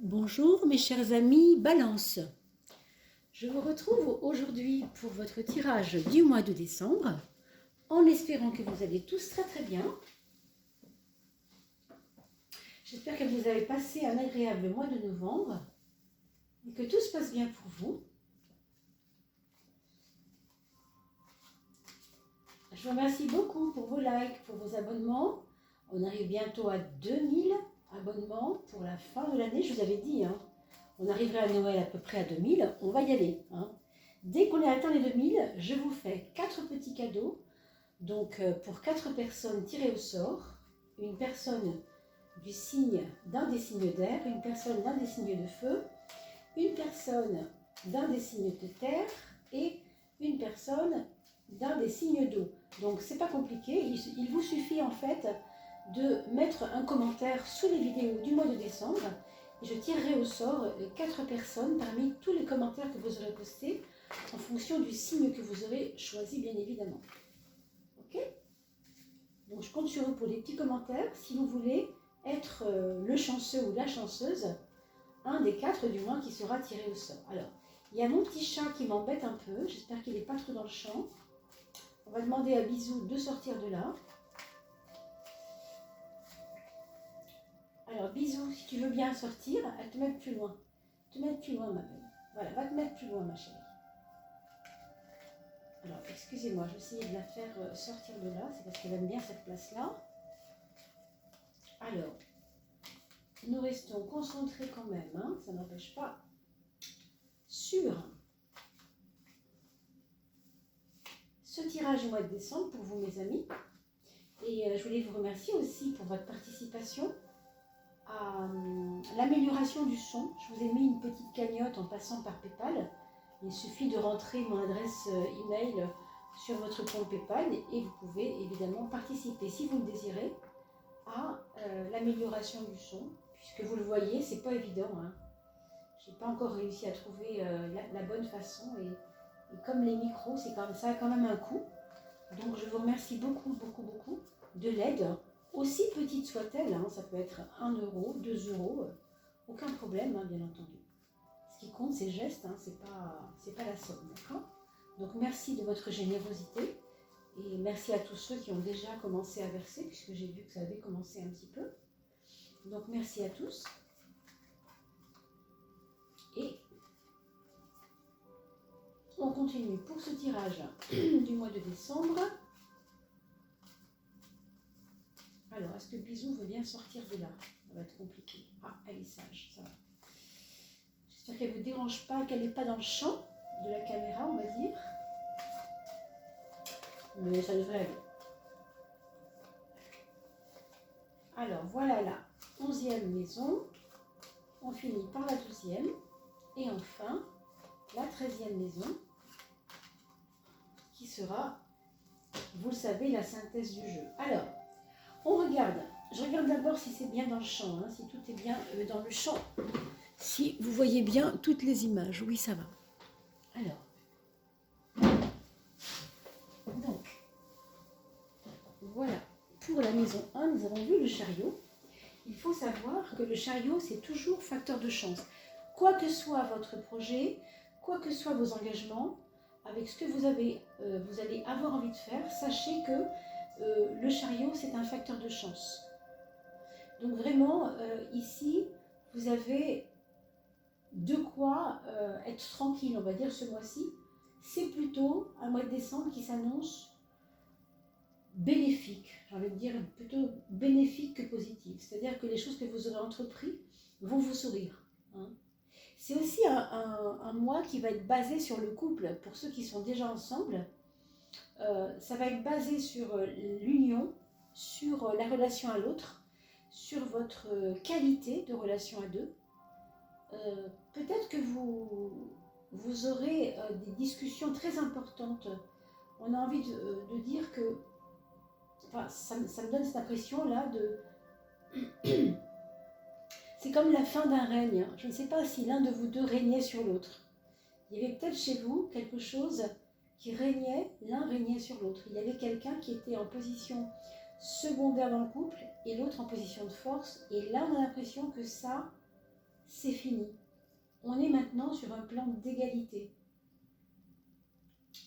Bonjour mes chers amis Balance. Je vous retrouve aujourd'hui pour votre tirage du mois de décembre, en espérant que vous allez tous très très bien. J'espère que vous avez passé un agréable mois de novembre et que tout se passe bien pour vous. Je vous remercie beaucoup pour vos likes, pour vos abonnements. On arrive bientôt à 2000 abonnements pour la fin de l'année, je vous avais dit. On arriverait à Noël à peu près à 2000, on va y aller. Dès qu'on a atteint les 2000, je vous fais 4 petits cadeaux. Donc pour 4 personnes tirées au sort, une personne du signe d'un des signes d'air, une personne d'un des signes de feu, une personne d'un des signes de terre et une personne d'un des signes d'eau. Donc c'est pas compliqué, il vous suffit en fait de mettre un commentaire sous les vidéos du mois de décembre et je tirerai au sort 4 personnes parmi tous les commentaires que vous aurez postés en fonction du signe que vous aurez choisi bien évidemment. Ok? Donc je compte sur vous pour des petits commentaires si vous voulez être le chanceux ou la chanceuse, un des 4 du moins qui sera tiré au sort. Alors, il y a mon petit chat qui m'embête un peu, j'espère qu'il n'est pas trop dans le champ. On va demander à Bisou de sortir de là. Alors Bisou, si tu veux bien sortir, à te mettre plus loin. Te mettre plus loin ma belle. Voilà, va te mettre plus loin ma chérie. Alors excusez-moi, je vais essayer de la faire sortir de là, c'est parce qu'elle aime bien cette place-là. Alors, nous restons concentrés quand même, ça n'empêche pas. Sur ce tirage du mois de décembre pour vous mes amis. Et je voulais vous remercier aussi pour votre participation à l'amélioration du son. Je vous ai mis une petite cagnotte en passant par Paypal. Il suffit de rentrer mon adresse email sur votre compte Paypal et vous pouvez évidemment participer, si vous le désirez, à l'amélioration du son. Puisque vous le voyez, c'est pas évident. Je n'ai pas encore réussi à trouver la bonne façon. Et comme les micros, c'est comme ça, quand même un coût. Donc je vous remercie beaucoup, beaucoup, beaucoup de l'aide. Aussi petite soit-elle, ça peut être 1 euro, 2 euros, aucun problème, bien entendu. Ce qui compte, c'est le geste, c'est pas la somme, d'accord? Donc merci de votre générosité et merci à tous ceux qui ont déjà commencé à verser, puisque j'ai vu que ça avait commencé un petit peu. Donc merci à tous. Et on continue pour ce tirage du mois de décembre. Alors, est-ce que Bisou veut bien sortir de là? Ça va être compliqué. Ah, elle est sage, ça va. J'espère qu'elle ne vous dérange pas, qu'elle n'est pas dans le champ de la caméra, on va dire. Mais ça devrait aller. Alors, voilà la 11e maison. On finit par la 12e. Et enfin, la 13e maison, qui sera, vous le savez, la synthèse du jeu. Alors, on regarde. Je regarde d'abord si c'est bien dans le champ, si tout est bien dans le champ. Si vous voyez bien toutes les images, oui, ça va. Alors, donc, voilà. Pour la maison 1, nous avons vu le chariot. Il faut savoir que le chariot, c'est toujours facteur de chance. Quoi que soit votre projet, quoi que soient vos engagements, avec ce que vous allez avoir envie de faire, sachez que le chariot, c'est un facteur de chance. Donc vraiment, ici, vous avez de quoi être tranquille, on va dire, ce mois-ci. C'est plutôt un mois de décembre qui s'annonce bénéfique, j'ai envie de dire plutôt bénéfique que positif. C'est-à-dire que les choses que vous aurez entreprises vont vous sourire. C'est aussi un mois qui va être basé sur le couple. Pour ceux qui sont déjà ensemble, ça va être basé sur l'union, sur la relation à l'autre, sur votre qualité de relation à deux. Peut-être que vous aurez des discussions très importantes. On a envie de dire que, enfin, ça me donne cette impression-là de... C'est comme la fin d'un règne. Je ne sais pas si l'un de vous deux régnait sur l'autre. Il y avait peut-être chez vous quelque chose qui régnait, l'un régnait sur l'autre. Il y avait quelqu'un qui était en position secondaire dans le couple et l'autre en position de force. Et là, on a l'impression que ça c'est fini. On est maintenant sur un plan d'égalité.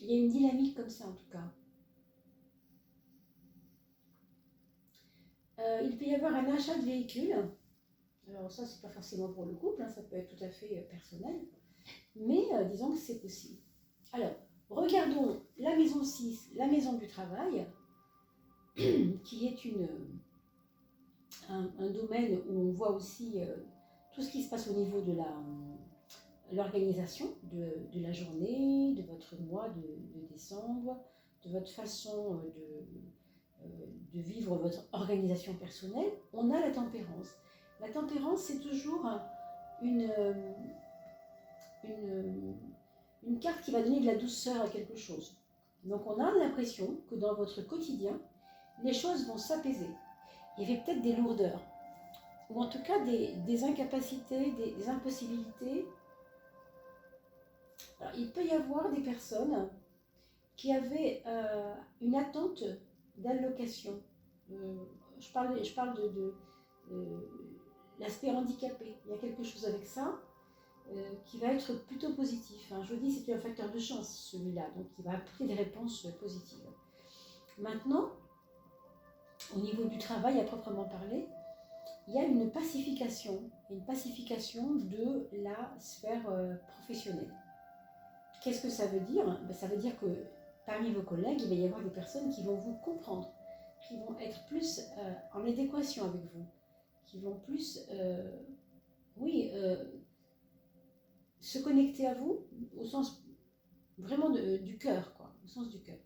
Il y a une dynamique comme ça en tout cas. Il peut y avoir un achat de véhicule. Alors ça, c'est pas forcément pour le couple, hein, ça peut être tout à fait personnel. Mais disons que c'est possible. Alors, regardons la maison 6, la maison du travail, qui est un domaine où on voit aussi tout ce qui se passe au niveau de l'organisation de la journée, de votre mois de décembre, de votre façon de vivre votre organisation personnelle. On a la tempérance. La tempérance, c'est toujours une carte qui va donner de la douceur à quelque chose. Donc on a l'impression que dans votre quotidien, les choses vont s'apaiser. Il y avait peut-être des lourdeurs, ou en tout cas des incapacités, des impossibilités. Alors, il peut y avoir des personnes qui avaient une attente d'allocation. Je parle de l'aspect handicapé. Il y a quelque chose avec ça qui va être plutôt positif. Je vous dis, c'est un facteur de chance, celui-là, donc il va apporter des réponses positives. Maintenant, au niveau du travail à proprement parler, il y a une pacification de la sphère professionnelle. Qu'est-ce que ça veut dire? Ça veut dire que parmi vos collègues, il va y avoir des personnes qui vont vous comprendre, qui vont être plus en adéquation avec vous, qui vont plus, se connecter à vous au sens vraiment du cœur, quoi, au sens du cœur.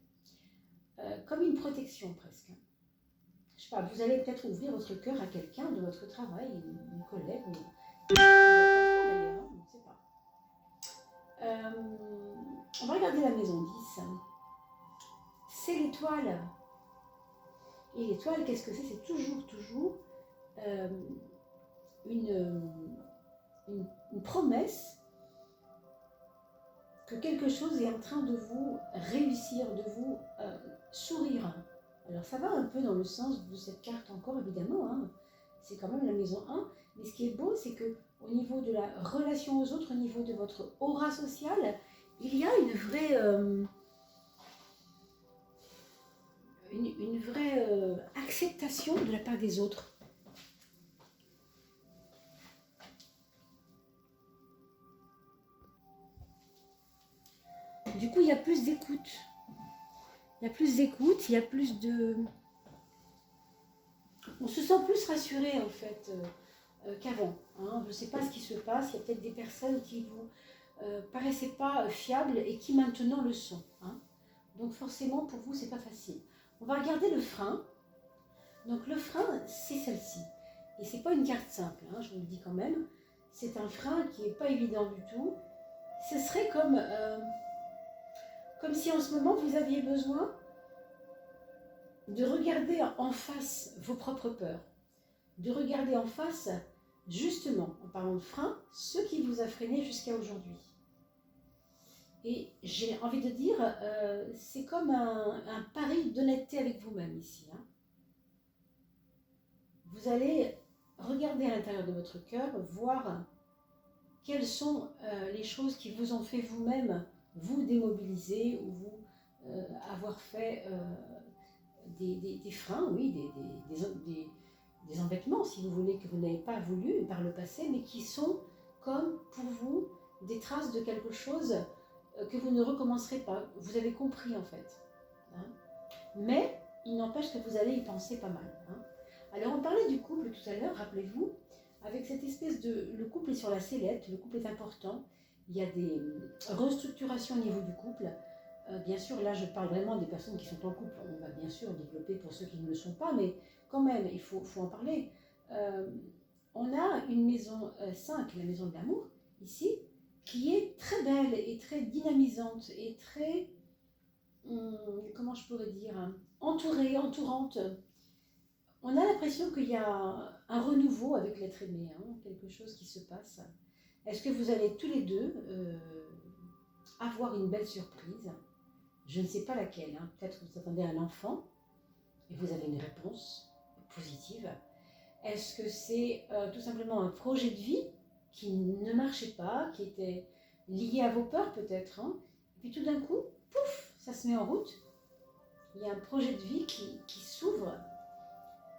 Comme une protection presque. Je sais pas, vous allez peut-être ouvrir votre cœur à quelqu'un de votre travail, une collègue, ou d'ailleurs, on ne sait pas. On va regarder la maison 10. C'est l'étoile. Et l'étoile, qu'est-ce que c'est? C'est toujours une promesse que quelque chose est en train de vous réussir, de vous sourire. Alors ça va un peu dans le sens de cette carte encore, évidemment, hein. C'est quand même la maison 1, mais ce qui est beau, c'est que au niveau de la relation aux autres, au niveau de votre aura sociale, il y a une vraie acceptation de la part des autres. Du coup, il y a plus d'écoute. Il y a plus d'écoute, il y a plus de... On se sent plus rassuré, en fait, qu'avant. Hein. Je ne sais pas ce qui se passe. Il y a peut-être des personnes qui ne vous paraissaient pas fiables et qui maintenant le sont. Hein. Donc forcément, pour vous, ce n'est pas facile. On va regarder le frein. Donc le frein, c'est celle-ci. Et ce n'est pas une carte simple, hein, je vous le dis quand même. C'est un frein qui n'est pas évident du tout. Ce serait comme si en ce moment, vous aviez besoin de regarder en face vos propres peurs. De regarder en face, justement, en parlant de frein, ce qui vous a freiné jusqu'à aujourd'hui. Et j'ai envie de dire, c'est comme un pari d'honnêteté avec vous-même ici. Hein. Vous allez regarder à l'intérieur de votre cœur, voir quelles sont les choses qui vous ont fait vous-même vous démobiliser ou vous avoir fait des freins, oui, des embêtements, si vous voulez, que vous n'avez pas voulu par le passé, mais qui sont comme pour vous des traces de quelque chose que vous ne recommencerez pas. Vous avez compris en fait. Hein. Mais il n'empêche que vous allez y penser pas mal. Hein. Alors on parlait du couple tout à l'heure, rappelez-vous, avec cette espèce de... Le couple est sur la sellette, le couple est important. Il y a des restructurations au niveau du couple. Bien sûr, là je parle vraiment des personnes qui sont en couple. On va bien sûr développer pour ceux qui ne le sont pas, mais quand même, il faut en parler. On a une maison 5, la maison de l'amour, ici, qui est très belle et très dynamisante et très, comment je pourrais dire, entourante. On a l'impression qu'il y a un renouveau avec l'être aimé, hein, quelque chose qui se passe. Est-ce que vous allez tous les deux avoir une belle surprise? Je ne sais pas laquelle, hein. Peut-être que vous attendez un enfant et vous avez une réponse positive. Est-ce que c'est tout simplement un projet de vie qui ne marchait pas, qui était lié à vos peurs peut-être. Hein. Et puis tout d'un coup, pouf, ça se met en route. Il y a un projet de vie qui s'ouvre.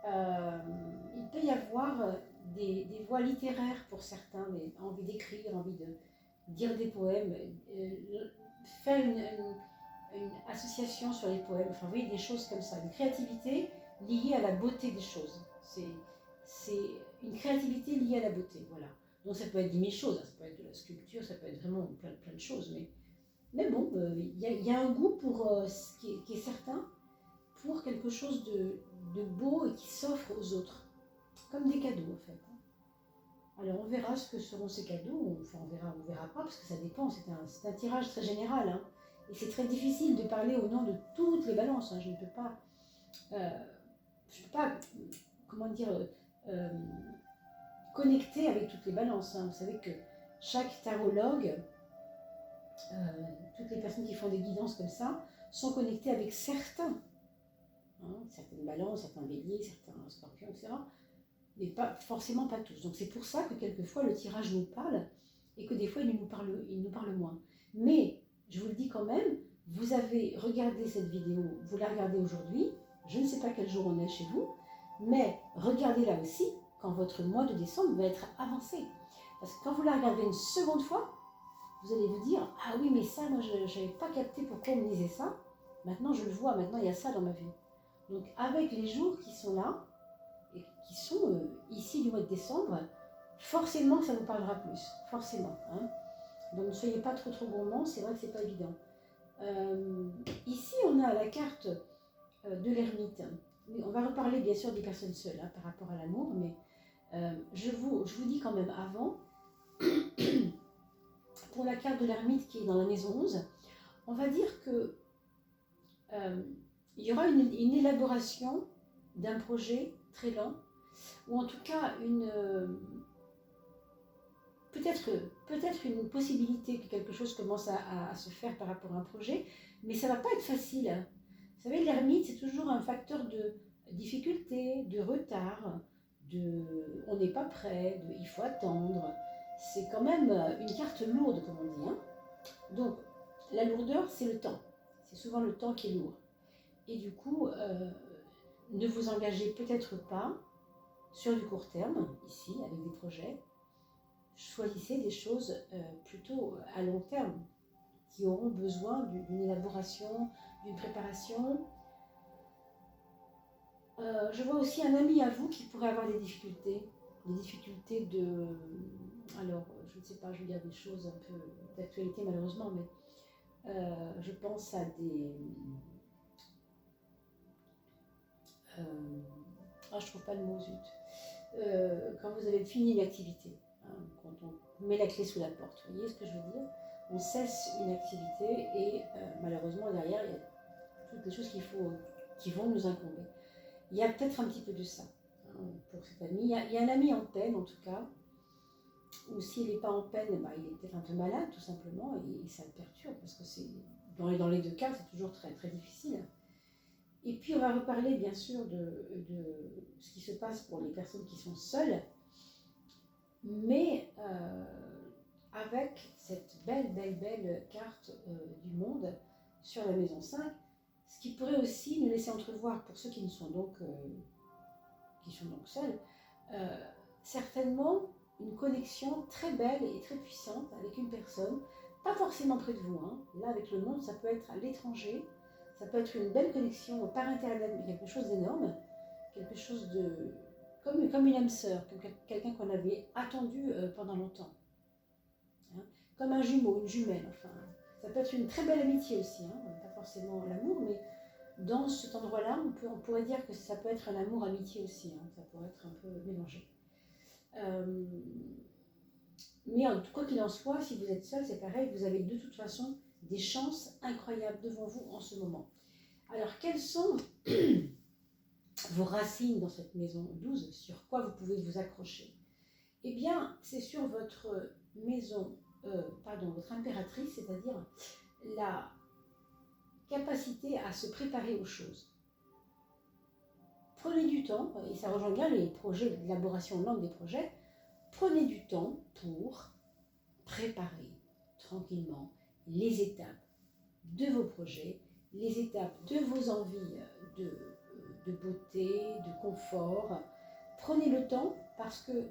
Il peut y avoir des voies littéraires pour certains, envie d'écrire, envie de dire des poèmes, faire une association sur les poèmes, enfin vous voyez des choses comme ça, une créativité liée à la beauté des choses. C'est une créativité liée à la beauté, voilà. Donc ça peut être 10 000 choses, ça peut être de la sculpture, ça peut être vraiment plein de choses, mais bon, il y a un goût pour ce qui est certain, pour quelque chose de beau et qui s'offre aux autres, comme des cadeaux en fait. Alors on verra ce que seront ces cadeaux, enfin on verra pas parce que ça dépend, c'est un tirage très général. Hein. Et c'est très difficile de parler au nom de toutes les balances. Hein. Je ne peux pas, comment dire, connecter avec toutes les balances. Hein. Vous savez que chaque tarologue, toutes les personnes qui font des guidances comme ça, sont connectées avec certains. Hein, certaines balances, certains béliers, certains scorpions, etc. Mais forcément pas tous. Donc c'est pour ça que quelquefois le tirage nous parle et que des fois il nous parle moins. Mais je vous le dis quand même, vous avez regardé cette vidéo, vous la regardez aujourd'hui, je ne sais pas quel jour on est chez vous, mais regardez-la aussi quand votre mois de décembre va être avancé. Parce que quand vous la regardez une seconde fois, vous allez vous dire « Ah oui, mais ça, moi je n'avais pas capté pourquoi on me disait ça, maintenant je le vois, maintenant il y a ça dans ma vie. » Donc avec les jours qui sont là, et qui sont ici du mois de décembre, forcément ça vous parlera plus, forcément. Hein. Donc ne soyez pas trop gourmands, c'est vrai que c'est pas évident. Ici on a la carte de l'ermite. On va reparler bien sûr des personnes seules hein, par rapport à l'amour, mais je vous dis quand même avant, pour la carte de l'ermite qui est dans la maison 11, on va dire que il y aura une élaboration d'un projet très lent, ou en tout cas peut-être une possibilité que quelque chose commence à se faire par rapport à un projet, mais ça ne va pas être facile. Vous savez, l'ermite, c'est toujours un facteur de difficulté, de retard, on n'est pas prêt, il faut attendre. C'est quand même une carte lourde, comme on dit. Hein. Donc, la lourdeur, c'est le temps. C'est souvent le temps qui est lourd. Et du coup, ne vous engagez peut-être pas sur du court terme, ici, avec des projets. Choisissez des choses plutôt à long terme, qui auront besoin d'une élaboration, d'une préparation. Je vois aussi un ami à vous qui pourrait avoir des difficultés de... Alors, je ne sais pas, je vais dire des choses un peu d'actualité malheureusement, mais je pense à des... je ne trouve pas le mot, zut. Quand vous avez fini une activité, hein, quand on met la clé sous la porte, vous voyez ce que je veux dire? On cesse une activité et malheureusement derrière, il y a toutes les choses qui vont nous incomber. Il y a peut-être un petit peu de ça hein, pour cet ami. Il y a un ami en peine en tout cas, ou s'il n'est pas en peine, bah, il est peut-être un peu malade tout simplement et ça le perturbe parce que c'est dans les deux cas, c'est toujours très, très difficile. Et puis on va reparler bien sûr de ce qui se passe pour les personnes qui sont seules, mais avec cette belle carte du monde sur la maison 5, ce qui pourrait aussi nous laisser entrevoir pour ceux qui sont donc seuls, certainement une connexion très belle et très puissante avec une personne, pas forcément près de vous. Hein. Là avec le monde, ça peut être à l'étranger, ça peut être une belle connexion par internet, mais quelque chose d'énorme, quelque chose de comme une âme sœur, comme quelqu'un qu'on avait attendu pendant longtemps. Hein. Comme un jumeau, une jumelle, enfin. Ça peut être une très belle amitié aussi, hein. Pas forcément l'amour, mais dans cet endroit-là, on pourrait dire que ça peut être un amour-amitié aussi, hein. Ça pourrait être un peu mélangé. Mais quoi qu'il en soit, si vous êtes seul, c'est pareil, vous avez de toute façon des chances incroyables devant vous en ce moment. Alors, quelles sont vos racines dans cette maison 12, sur quoi vous pouvez vous accrocher? Eh bien, c'est sur votre maison, votre impératrice, c'est-à-dire la capacité à se préparer aux choses. Prenez du temps, et ça rejoint bien les projets d'élaboration lente des projets, prenez du temps pour préparer tranquillement les étapes de vos projets, les étapes de vos envies de beauté, de confort. Prenez le temps parce que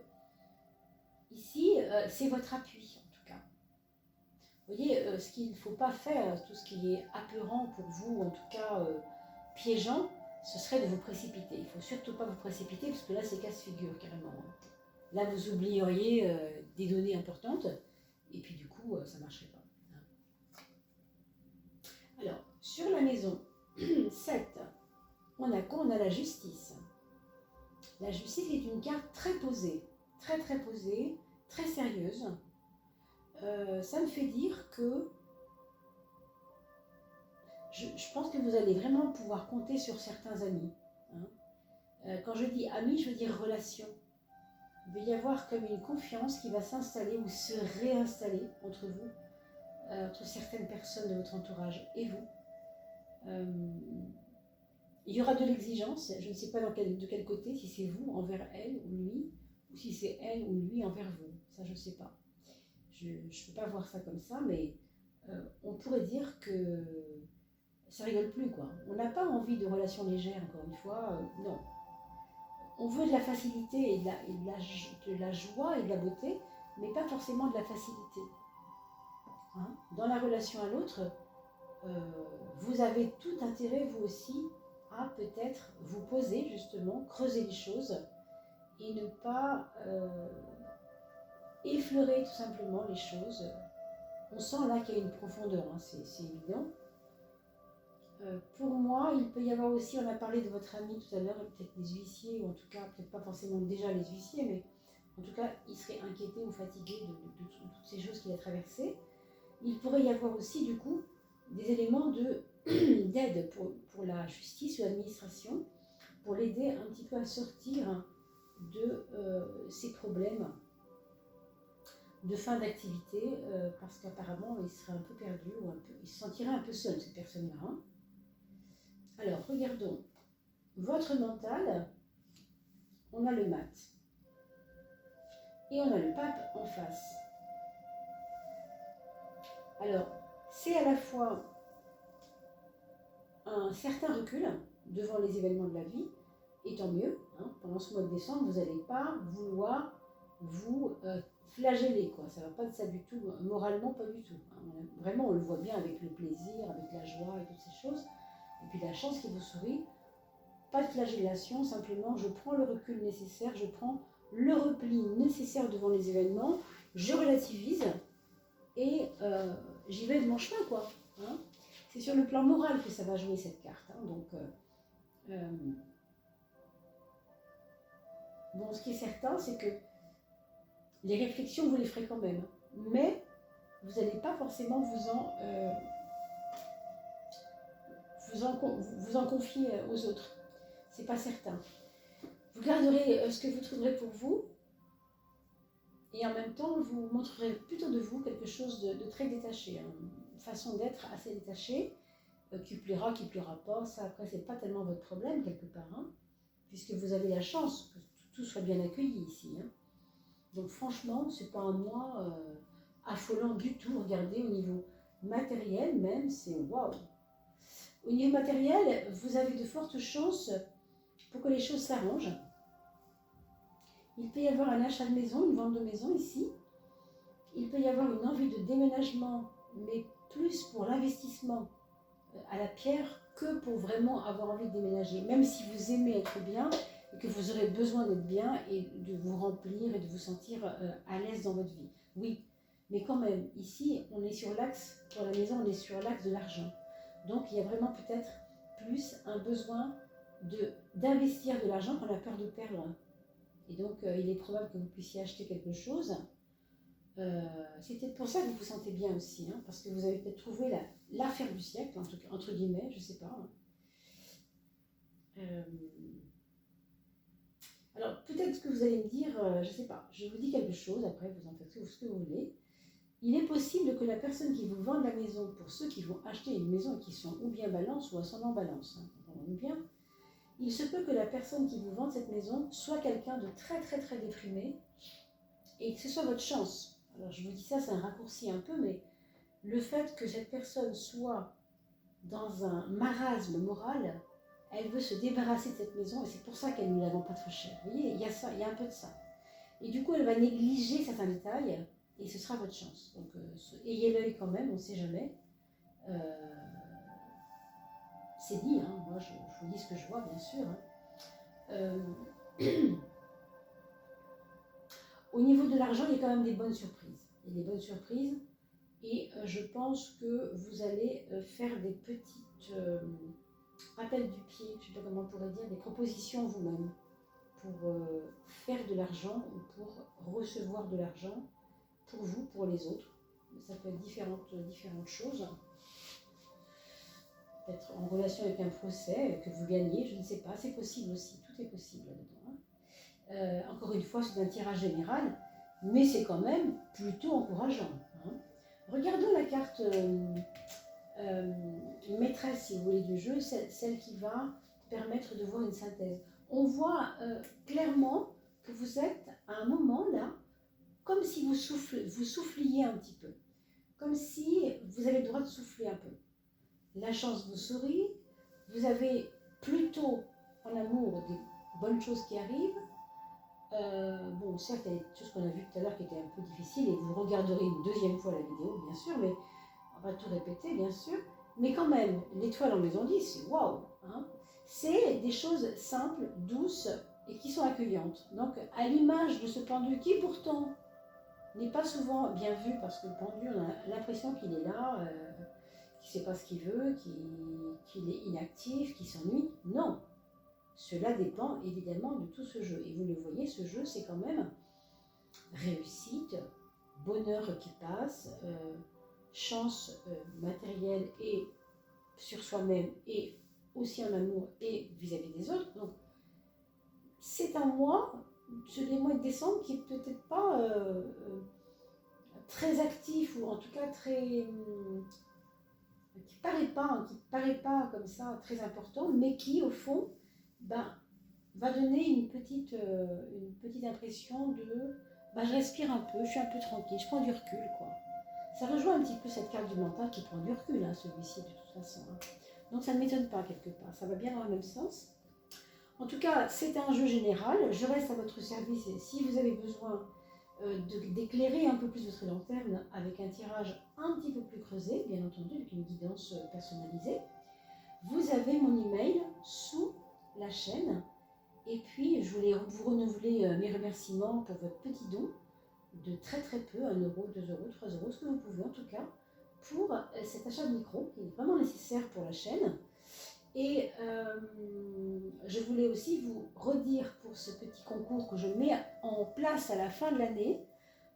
ici, c'est votre appui en tout cas. Vous voyez, ce qu'il ne faut pas faire, tout ce qui est apeurant pour vous, en tout cas piégeant, ce serait de vous précipiter. Il ne faut surtout pas vous précipiter parce que là, c'est casse-figure carrément. Là, vous oublieriez des données importantes et puis du coup, ça ne marcherait pas. Alors, sur la maison 7, on a quoi? On a la justice. La justice est une carte très posée, très posée, très sérieuse. Ça me fait dire que je pense que vous allez vraiment pouvoir compter sur certains amis. Hein. Quand je dis amis, je veux dire relation. Il va y avoir comme une confiance qui va s'installer ou se réinstaller entre vous, entre certaines personnes de votre entourage et vous. Il y aura de l'exigence, je ne sais pas de quel côté, si c'est vous envers elle ou lui, ou si c'est elle ou lui envers vous. Ça, je ne sais pas. Je ne peux pas voir ça comme ça, mais on pourrait dire que ça rigole plus, quoi. On n'a pas envie de relations légères, encore une fois, non. On veut de la facilité et de la joie et de la beauté, mais pas forcément de la facilité. Hein? Dans la relation à l'autre, vous avez tout intérêt, vous aussi, à peut-être vous poser, justement, creuser les choses et ne pas effleurer tout simplement les choses. On sent là qu'il y a une profondeur, hein, c'est évident. Pour moi, il peut y avoir aussi, on a parlé de votre ami tout à l'heure, peut-être les huissiers, ou en tout cas, peut-être pas forcément déjà les huissiers, mais en tout cas, il serait inquiété ou fatigué de toutes ces choses qu'il a traversées. Il pourrait y avoir aussi, du coup, des éléments d'aide pour la justice ou l'administration, pour l'aider un petit peu à sortir de ses problèmes de fin d'activité, parce qu'apparemment, il serait un peu perdu, ou il se sentirait un peu seul, cette personne-là. Hein. Alors, regardons. Votre mental, on a le mat. Et on a le pape en face. Alors, c'est à la fois un certain recul devant les événements de la vie, et tant mieux. Hein, pendant ce mois de décembre, vous n'allez pas vouloir vous flageller, quoi. Ça ne va pas de ça du tout, moralement pas du tout. Hein. Vraiment, on le voit bien avec le plaisir, avec la joie et toutes ces choses. Et puis la chance qui vous sourit, pas de flagellation, simplement je prends le recul nécessaire, je prends le repli nécessaire devant les événements, je relativise et j'y vais de mon chemin, quoi. Hein. C'est sur le plan moral que ça va jouer cette carte. Hein. Donc, bon, ce qui est certain, c'est que les réflexions, vous les ferez quand même, mais vous n'allez pas forcément vous en confier aux autres. C'est pas certain. Vous garderez ce que vous trouverez pour vous, et en même temps, vous montrerez plutôt de vous quelque chose de très détaché, hein. Une façon d'être assez détachée, qui plaira pas. Ça, après, c'est pas tellement votre problème quelque part, hein, puisque vous avez la chance que tout soit bien accueilli ici. Hein. Donc franchement, c'est pas un mois affolant du tout. Regardez au niveau matériel même, c'est waouh. Au niveau matériel, vous avez de fortes chances pour que les choses s'arrangent. Il peut y avoir un achat de maison, une vente de maison ici. Il peut y avoir une envie de déménagement, mais plus pour l'investissement à la pierre que pour vraiment avoir envie de déménager. Même si vous aimez être bien et que vous aurez besoin d'être bien et de vous remplir et de vous sentir à l'aise dans votre vie. Oui, mais quand même, ici, on est sur l'axe, pour la maison, on est sur l'axe de l'argent. Donc, il y a vraiment peut-être plus un besoin d'investir de l'argent qu'on a peur de perdre. Et donc, il est probable que vous puissiez acheter quelque chose. C'est peut-être pour ça que vous vous sentez bien aussi, hein, parce que vous avez peut-être trouvé l'affaire du siècle, entre guillemets, je ne sais pas. Alors, peut-être que vous allez me dire, je ne sais pas, je vous dis quelque chose, après vous en faites ce que vous voulez. Il est possible que la personne qui vous vend la maison, pour ceux qui vont acheter une maison et qui sont ou bien balance ou ascendant balance, hein, bien, il se peut que la personne qui vous vend cette maison soit quelqu'un de très déprimé, et que ce soit votre chance. Alors je vous dis ça, c'est un raccourci un peu, mais le fait que cette personne soit dans un marasme moral, elle veut se débarrasser de cette maison et c'est pour ça qu'elle ne la vend pas trop cher. Vous voyez, il y a ça, il y a un peu de ça. Et du coup, elle va négliger certains détails et ce sera votre chance. Donc, ayez l'œil quand même, on ne sait jamais. C'est dit, hein, moi je vous dis ce que je vois, bien sûr. Hein. Au niveau de l'argent, il y a quand même des bonnes surprises. Il y a des bonnes surprises et je pense que vous allez faire des petites rappels du pied, je ne sais pas comment on pourrait dire, des propositions vous-même pour faire de l'argent ou pour recevoir de l'argent pour vous, pour les autres. Ça peut être différentes choses. Peut-être en relation avec un procès que vous gagnez, je ne sais pas, c'est possible aussi, tout est possible là-dedans. Hein. Encore une fois, c'est un tirage général, mais c'est quand même plutôt encourageant. Hein. Regardons la carte maîtresse, si vous voulez, du jeu, celle qui va permettre de voir une synthèse. On voit clairement que vous êtes à un moment là, comme si vous souffliez un petit peu, comme si vous avez le droit de souffler un peu. La chance vous sourit, vous avez plutôt en amour des bonnes choses qui arrivent. Bon, certes, il y a des choses qu'on a vues tout à l'heure qui étaient un peu difficiles et vous regarderez une deuxième fois la vidéo, bien sûr, mais on va tout répéter, bien sûr. Mais quand même, l'étoile en maison 10, c'est waouh, hein. C'est des choses simples, douces et qui sont accueillantes. Donc, à l'image de ce pendu qui pourtant n'est pas souvent bien vu parce que le pendu, on a l'impression qu'il est là, qu'il ne sait pas ce qu'il veut, qu'il est inactif, qu'il s'ennuie. Non, cela dépend évidemment de tout ce jeu. Et vous le voyez, ce jeu, c'est quand même réussite, bonheur qui passe, chance matérielle et sur soi-même et aussi en amour et vis-à-vis des autres. Donc, c'est un mois, le mois de décembre, qui n'est peut-être pas très actif ou en tout cas très... qui paraît pas comme ça très important, mais qui au fond va donner une petite impression de je respire un peu, je suis un peu tranquille, je prends du recul quoi. Ça rejoint un petit peu cette carte du mental qui prend du recul, hein, celui-ci de toute façon. Hein. Donc ça ne m'étonne pas quelque part, ça va bien dans le même sens. En tout cas, c'est un jeu général, je reste à votre service et si vous avez besoin d'éclairer un peu plus votre lanterne avec un tirage un petit peu plus creusé, bien entendu, avec une guidance personnalisée, vous avez mon email sous la chaîne. Et puis, je voulais vous renouveler mes remerciements pour votre petit don de très très peu, 1 euro, 2 euros, 3 euros, ce que vous pouvez en tout cas, pour cet achat de micro qui est vraiment nécessaire pour la chaîne. Et je voulais aussi vous redire pour ce petit concours que je mets en place à la fin de l'année.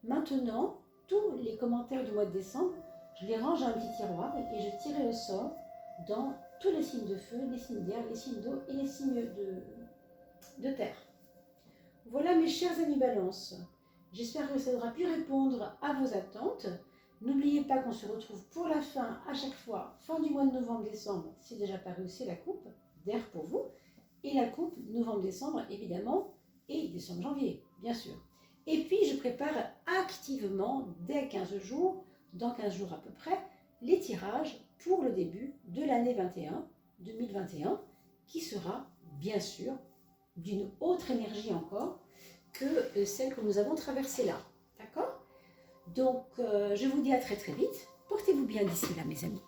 Maintenant, tous les commentaires du mois de décembre, je les range à un petit tiroir et je tire au sort dans tous les signes de feu, les signes d'air, les signes d'eau et les signes de terre. Voilà mes chers amis Balance. J'espère que ça aura pu répondre à vos attentes. N'oubliez pas qu'on se retrouve pour la fin, à chaque fois, fin du mois de novembre-décembre, c'est déjà paru aussi la coupe d'air pour vous, et la coupe novembre-décembre, évidemment, et décembre-janvier, bien sûr. Et puis, je prépare activement, dès 15 jours, dans 15 jours à peu près, les tirages pour le début de l'année 2021, qui sera, bien sûr, d'une autre énergie encore que celle que nous avons traversée là. D'accord ? Donc, je vous dis à très très vite. Portez-vous bien d'ici là, mes amis.